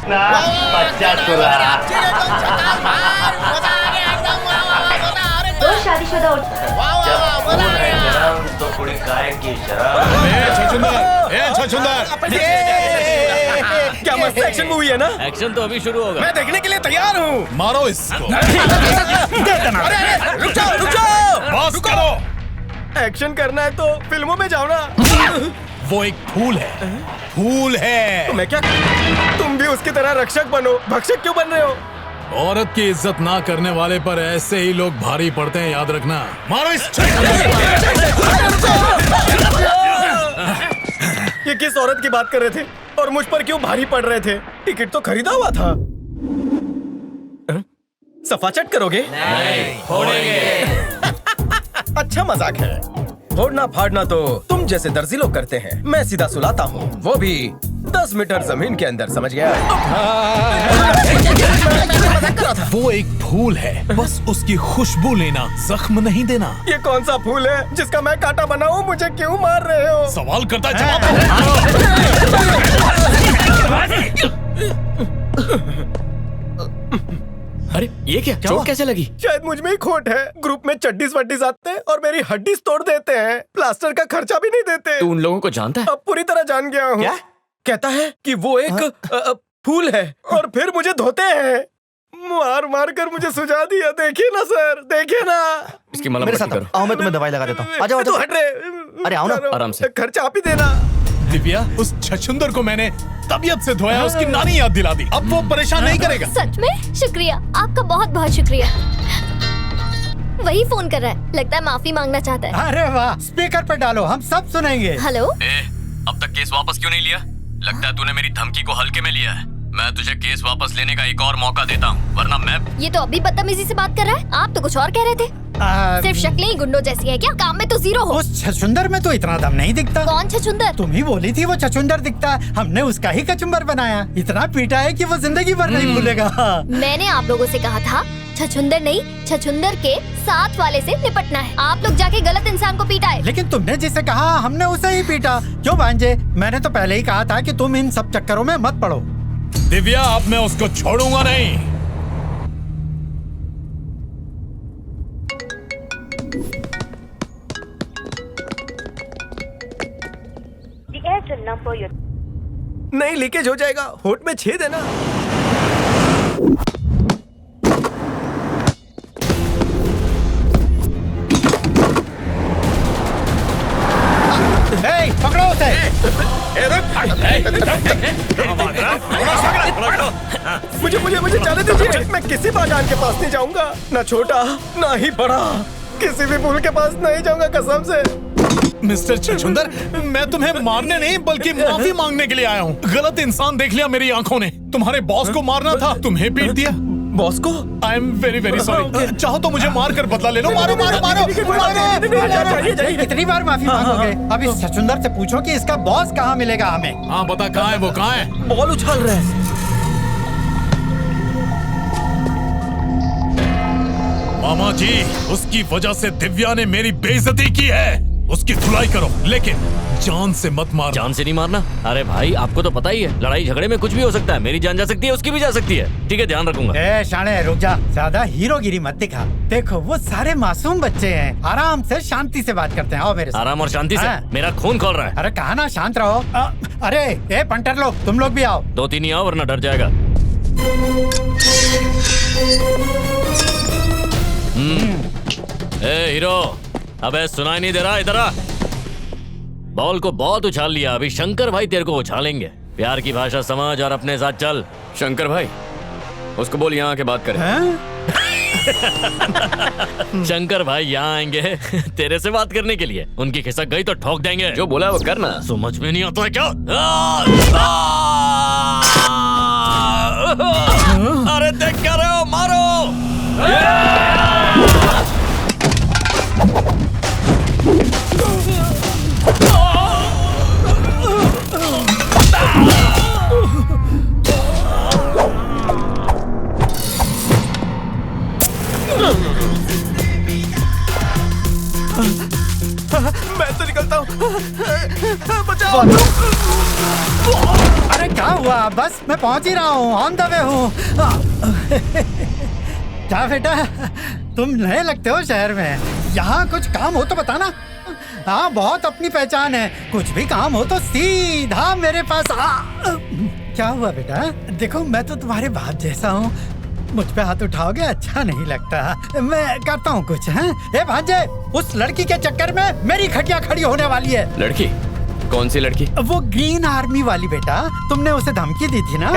ना बच्चा तुला दो शादीशुदा और तो कुड़ी काय की शराब। छछुंदर क्या मस्त एक्शन मूवी है ना। एक्शन तो अभी शुरू होगा। मैं देखने के लिए तैयार हूँ। मारो इसको। रुक जाओ बस करो। एक्शन करना है तो फिल्मों में जाओ ना। वो एक फूल है, फूल है। तो मैं क्या, तुम भी उसकी तरह रक्षक बनो। भक्षक क्यों बन रहे हो? औरत की इज्जत ना करने वाले पर ऐसे ही लोग भारी पड़ते हैं, याद रखना। मारो इस। ये किस औरत की बात कर रहे थे और मुझ पर क्यों भारी पड़ रहे थे? टिकट तो खरीदा हुआ था। सफाचट करोगे? नहीं, फोड़ेंगे। अच्छा मजाक है। फोड़ना फाड़ना तो तुम जैसे दर्जी लोग करते हैं, मैं सीधा सुलाता हूँ, वो भी 10 मीटर जमीन के अंदर। समझ गया? वो एक फूल है, बस उसकी खुशबू लेना, जख्म नहीं देना। ये कौन सा फूल है जिसका मैं कांटा बना हूँ? मुझे क्यों मार रहे हो? सवाल करता है, जवाब अरे ये क्या, चोट कैसे लगी? शायद मुझ में ही खोट है। ग्रुप में चड्डीज वड्डीज आते हैं और मेरी हड्डीज तोड़ देते हैं। प्लास्टर का खर्चा भी नहीं देते। तू उन लोगों को जानता है? अब पूरी तरह जान गया हूँ। कहता है कि वो एक फूल है और फिर मुझे धोते हैं। मार मार कर मुझे सुझा दिया। देखिए ना सर, देखिए ना। इसकी मलहम पट्टी करो। आओ, मैं तुम्हें दवाई लगा देता हूँ। आ जाओ, आ तू जाओ। हट रे। अरे आओ ना, आराम से। खर्चा आप ही देना। दिव्या, उस छछुंदर को मैंने तबीयत से धोया, उसकी नानी याद दिला दी। अब वो परेशान नहीं करेगा। सच में शुक्रिया, आपका बहुत बहुत शुक्रिया। वही फोन कर रहा है, लगता है माफी मांगना चाहता है। अरे वाह, स्पीकर पे डालो, हम सब सुनेंगे। हेलो। अब तक केस वापस क्यों नहीं लिया? लगता है तूने मेरी धमकी को हल्के में लिया है। मैं तुझे केस वापस लेने का एक और मौका देता हूँ, वरना मैं। ये तो अभी बदतमीजी से बात कर रहा है। आप तो कुछ और कह रहे थे। सिर्फ शक्लें ही गुंडों जैसी हैं क्या? काम में तो जीरो हो। उस छछुंदर में तो इतना दम नहीं दिखता। कौन छछुंदर? तुम ही बोली थी वो छछुंदर दिखता है, हमने उसका ही कचुंबर बनाया। इतना पीटा है कि वो जिंदगी भर नहीं भूलेगा। मैंने आप लोगों से कहा था छछुंदर नहीं, छछुंदर के साथ वाले से निपटना है। आप लोग जाके गलत इंसान को पीटा है। लेकिन तुमने जिसे कहा हमने उसे ही पीटा। क्यों भांजे? मैंने तो पहले ही कहा था कि तुम इन सब चक्करों में मत पड़ो। दिव्या, अब मैं उसको छोड़ूंगा नहीं। नहीं, लीकेज हो जाएगा। होठ में छेद है ना। पकड़ो उसे। मुझे जाने दीजिए। मैं किसी बागान के पास नहीं जाऊंगा, ना छोटा ना ही बड़ा। किसी भी फूल के पास नहीं जाऊंगा, कसम से। मिस्टर छछुंदर, मैं तुम्हें मारने नहीं बल्कि माफी मांगने के लिए आया हूँ। गलत इंसान देख लिया मेरी आंखों ने। तुम्हारे बॉस को मारना था, तुम्हें पीट दिया। बॉस को? I am very sorry. चाहो तो मुझे मार कर बदला ले लो। मारो मारो मारो। कितनी बार माफी मांगोगे? अब इस छछुंदर से पूछो कि इसका बॉस कहाँ मिलेगा हमें। हाँ बता, कहाँ है वो? कहाँ है? बॉल उछाल रहे हैं। मामा जी, उसकी वजह से दिव्या ने मेरी बेइज्जती की है। उसकी धुलाई करो, लेकिन जान से मत मारना। जान से नहीं मारना? अरे भाई, आपको तो पता ही है, लड़ाई झगड़े में कुछ भी हो सकता है। मेरी जान जा सकती है, उसकी भी जा सकती है। ठीक है, ध्यान रखूंगा। ए शाणे, रुक जा। ज्यादा हीरोगिरी मत दिखा। देखो, वो सारे मासूम बच्चे हैं, आराम से शांति से बात करते हैं। आओ मेरे साथ। आराम और शांति से? मेरा खून खोल रहा है। अरे कहा ना शांत रहो। अरे ए पंटर लोग, तुम लोग भी आओ। 2-3 ही आओ, वरना डर जाएगा। ए हीरो, अबे सुनाई नहीं दे रहा? इधर आ। बॉल को बहुत उछाल लिया, अभी शंकर भाई तेरे को उछालेंगे। प्यार की भाषा समझ और अपने साथ चल। शंकर भाई, उसको बोल यहाँ आके बात करें। शंकर भाई यहाँ आएंगे तेरे से बात करने के लिए। उनकी खिसक गई तो ठोक देंगे। जो बोला वो करना। समझ में नहीं आता है क्या? अरे देख क्या रहे हो? मारो। मैं तो निकलता हूँ। बचाओ। अरे क्या हुआ? बस मैं पहुंच ही रहा हूँ, ऑन द वे हूँ। क्या बेटा, तुम नए लगते हो शहर में। यहाँ कुछ काम हो तो बताना। हाँ, बहुत अपनी पहचान है। कुछ भी काम हो तो सीधा मेरे पास आ। क्या हुआ बेटा? देखो मैं तो तुम्हारे बाप जैसा हूँ, मुझ पे हाथ उठाओगे अच्छा नहीं लगता। मैं करता हूँ कुछ। हैं? ए भांजे, उस लड़की के चक्कर में मेरी खटिया खड़ी होने वाली है। लड़की? कौन सी लड़की? वो ग्रीन आर्मी वाली बेटा, तुमने उसे धमकी दी थी ना?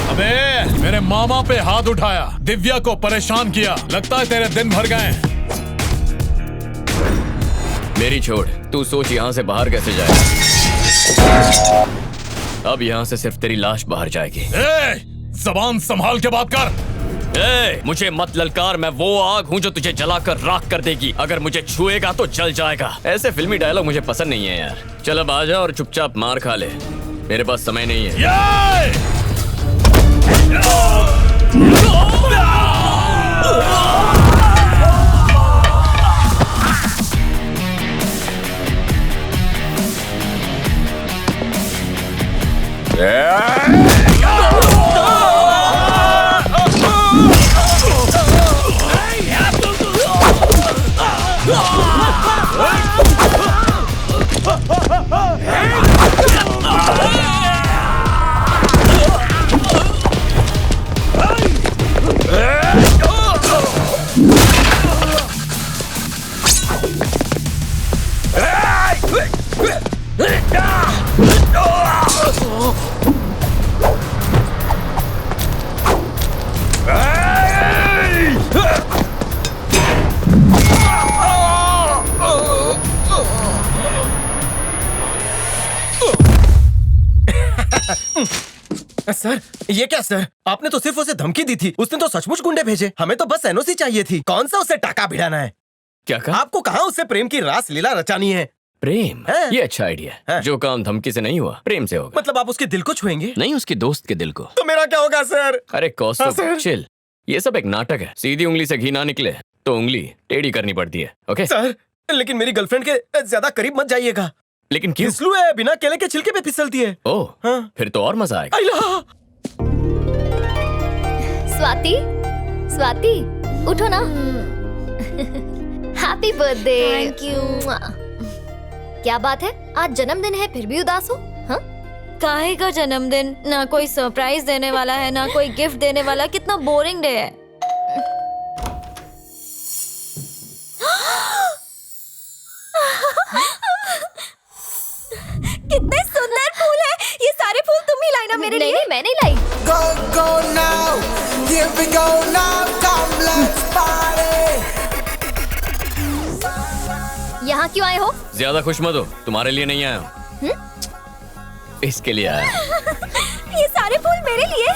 अबे, मेरे मामा पे हाथ उठाया, दिव्या को परेशान किया, लगता है तेरे दिन भर गए। मेरी छोड़, तू सोच यहाँ से बाहर कैसे जाएगा। अब यहाँ से सिर्फ तेरी लाश बाहर जाएगी। ज़बान संभाल के बात कर। मुझे मत ललकार, मैं वो आग हूँ जो तुझे जलाकर राख कर देगी। अगर मुझे छुएगा तो जल जाएगा। ऐसे फिल्मी डायलॉग मुझे पसंद नहीं है यार। चल अब आ जा और चुपचाप मार खा ले, मेरे पास समय नहीं है। सर, ये क्या सर? आपने तो सिर्फ उसे धमकी दी थी, उसने तो सचमुच गुंडे भेजे। हमें तो बस एनओसी चाहिए थी। कौन सा उसे टाका भिड़ाना है? क्या कहा? आपको कहाँ उससे प्रेम की रास लीला रचानी है? प्रेम? है? ये अच्छा आइडिया है। जो काम धमकी से नहीं हुआ, प्रेम से होगा। मतलब आप उसके दिल को छुएंगे? नहीं, उसके दोस्त के दिल को। तो मेरा क्या होगा सर? अरे कौस्तुभ, सर। चिल। ये सब एक नाटक है। सीधी उंगली से घी ना निकले तो उंगली टेढ़ी करनी पड़ती है। ओके सर, लेकिन मेरी गर्लफ्रेंड के ज्यादा करीब मत जाइएगा। लेकिन क्यों? फिसलू है, बिना केले के छिलके पे फिसलती है। ओह, हाँ। फिर तो और मजा आएगा। आइला! स्वाति, स्वाति, उठो ना। Happy birthday. Thank you. क्या बात है, आज जन्मदिन है फिर भी उदास हो? हाँ? काहे का जन्मदिन? ना कोई सरप्राइज देने वाला है, ना कोई गिफ्ट देने वाला। कितना बोरिंग डे है। कितने सुंदर फूल है। ये सारे फूल तुम ही लाई ना मेरे लिए? नहीं, मैं नहीं लाई। Go, go now, here we go now, come let's party. यहाँ क्यों आए हो? ज्यादा खुश मत हो, तुम्हारे लिए नहीं आया हूँ, इसके लिए आया हूँ। ये सारे फूल मेरे लिए?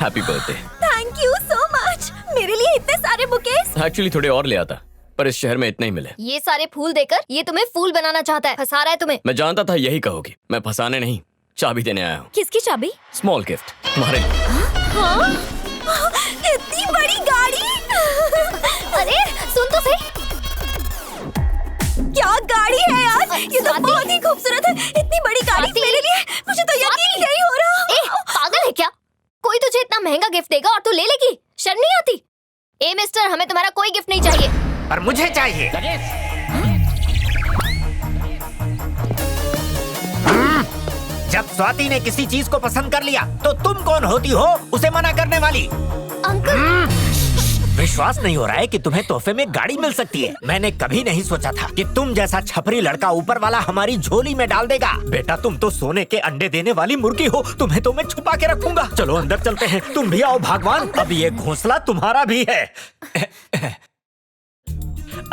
Happy birthday. Thank you so much. मेरे लिए इतने सारे बुकेस? एक्चुअली थोड़े और ले आता, पर इस शहर में इतने ही मिले। ये सारे फूल देकर ये तुम्हें फूल बनाना चाहता है, फंसा रहा है तुम्हें। मैं जानता था यही कहोगी। मैं फंसाने नहीं, चाबी देने आया हूँ। किसकी चाबी? स्मॉल गिफ्ट तुम्हारे लिए। हाँ? इतनी बड़ी गाड़ी? अरे सुन तो सही। क्या गाड़ी है यार? ये तो बहुत ही खूबसूरत है। इतनी बड़ी गाड़ी मेरे लिए? मुझे तो यकीन नहीं हो रहा। पागल है क्या? कोई तुझे इतना महंगा गिफ्ट देगा और तू ले लेगी? शर्म नहीं आती? ए मिस्टर, हमें तुम्हारा कोई गिफ्ट नहीं चाहिए। पर मुझे चाहिए। जब स्वाति ने किसी चीज को पसंद कर लिया तो तुम कौन होती हो उसे मना करने वाली? अंकल, विश्वास नहीं हो रहा है कि तुम्हें तोहफे में गाड़ी मिल सकती है। मैंने कभी नहीं सोचा था कि तुम जैसा छपरी लड़का ऊपर वाला हमारी झोली में डाल देगा। बेटा, तुम तो सोने के अंडे देने वाली मुर्गी हो, तुम्हें तो मैं छुपा के रखूंगा। चलो अंदर चलते हैं, तुम भी आओ भगवान, अब ये घोंसला तुम्हारा भी है।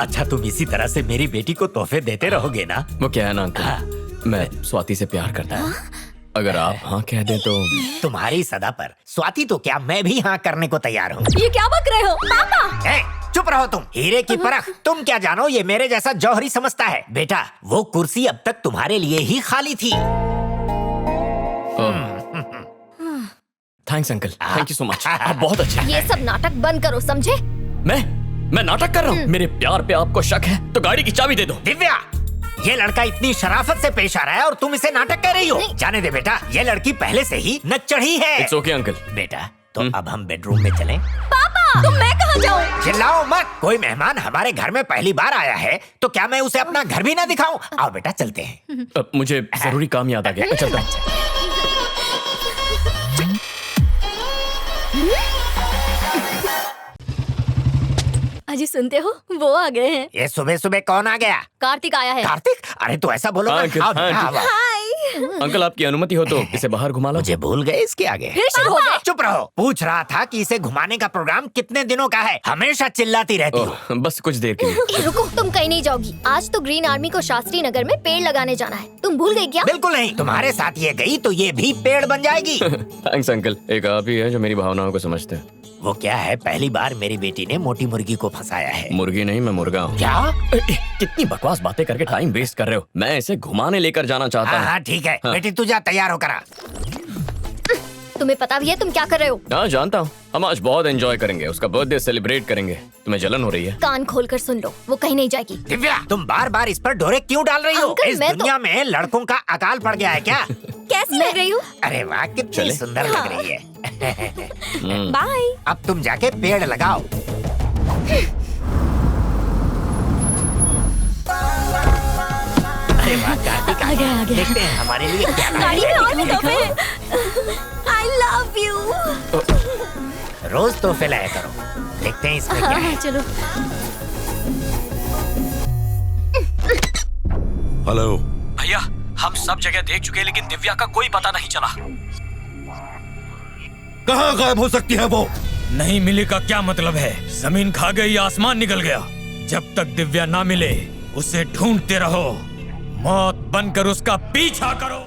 अच्छा, तुम इसी तरह से मेरी बेटी को तोहफे देते रहोगे ना? वो क्या है ना अंकल, मैं स्वाति से प्यार करता है। अगर आप हाँ कह दें तो। तुम्हारी सदा पर स्वाति तो क्या, मैं भी हाँ करने को तैयार हूँ। ये क्या बक रहे हो पापा? चुप रहो तुम। हीरे की परख तुम क्या जानो, ये मेरे जैसा जौहरी समझता है। बेटा, वो कुर्सी अब तक तुम्हारे लिए ही खाली थी। Thanks uncle, thank you so much, आप बहुत अच्छे हैं। ये सब नाटक बंद करो, समझे? मैं नाटक कर रहा हूँ? मेरे प्यार पे आपको शक है तो गाड़ी की चाबी दे दो। दिव्या, ये लड़का इतनी शराफत से पेश आ रहा है और तुम इसे नाटक कर रही हो। जाने दे बेटा, ये लड़की पहले से ही नक चढ़ी है। It's okay uncle. बेटा तो अब हम बेडरूम में चलें? पापा, तो मैं कहाँ जाऊँ? चिल्लाओ मत। कोई मेहमान हमारे घर में पहली बार आया है तो क्या मैं उसे अपना घर भी ना दिखाऊं? आओ बेटा चलते हैं। अब मुझे जरूरी काम याद आ गया, चलता हूँ। अजी सुनते हो, वो आ गए हैं। ये सुबह सुबह कौन आ गया? कार्तिक आया है। कार्तिक? अरे तो ऐसा बोलो हाँ, ना। अंकल, आओ हाँ, बेटा, अंकल। आओ। हाय। अंकल आपकी अनुमति हो तो इसे बाहर घुमा लो। मुझे भूल गए इसके आगे। फिर शुरू हो गए। चुप रहो। पूछ रहा था कि इसे घुमाने का प्रोग्राम कितने दिनों का है? हमेशा चिल्लाती रहती हो। ओह, बस कुछ देर के लिए। रुको, तुम कहीं नहीं जाओगी। आज तो ग्रीन आर्मी को शास्त्री नगर में पेड़ लगाने जाना है। तुम भूल गई क्या? बिल्कुल नहीं। तुम्हारे साथ ये गई तो ये भी पेड़ बन जाएगी। थैंक्स अंकल, एक आप ही है जो मेरी भावनाओं को समझते हैं। वो क्या है, पहली बार मेरी बेटी ने मोटी मुर्गी को फंसाया है। मुर्गी नहीं, मैं मुर्गा हूँ। क्या? कितनी बकवास बातें करके टाइम वेस्ट कर रहे हो। मैं इसे घुमाने लेकर जाना चाहता हाँ हूँ। हाँ ठीक है। बेटी तू जा, तैयार होकर आ। तुम्हें पता भी है तुम क्या कर रहे हो? हाँ जानता हूँ। हम आज बहुत एंजॉय करेंगे, उसका बर्थडे सेलिब्रेट करेंगे। तुम्हें जलन हो रही है? कान खोलकर सुन लो, वो कहीं नहीं जाएगी। दिव्या, तुम बार बार इस पर डोरे क्यों डाल रही हो? अंकल, इस मैं तो- दुनिया में लड़कों का अकाल पड़ गया है क्या? कैसी लग रही हूँ? अरे वाह, कितनी चले? सुंदर लग रही है। बाय। अब तुम जाके पेड़ लगाओ। अरे वाह, कार्तिक आ गया। देखते हैं हमारे लिए क्या लाया गाड़ी में है। और भी तोहफे हैं। I love you। रोज तोहफे लाया करो। देखते हैं इसमें क्या है। चलो। हेलो भैया, हम सब जगह देख चुके लेकिन दिव्या का कोई पता नहीं चला। कहाँ गायब हो सकती है वो? नहीं मिले का क्या मतलब है? जमीन खा गई या आसमान निकल गया? जब तक दिव्या ना मिले उसे ढूंढते रहो, मौत बनकर उसका पीछा करो।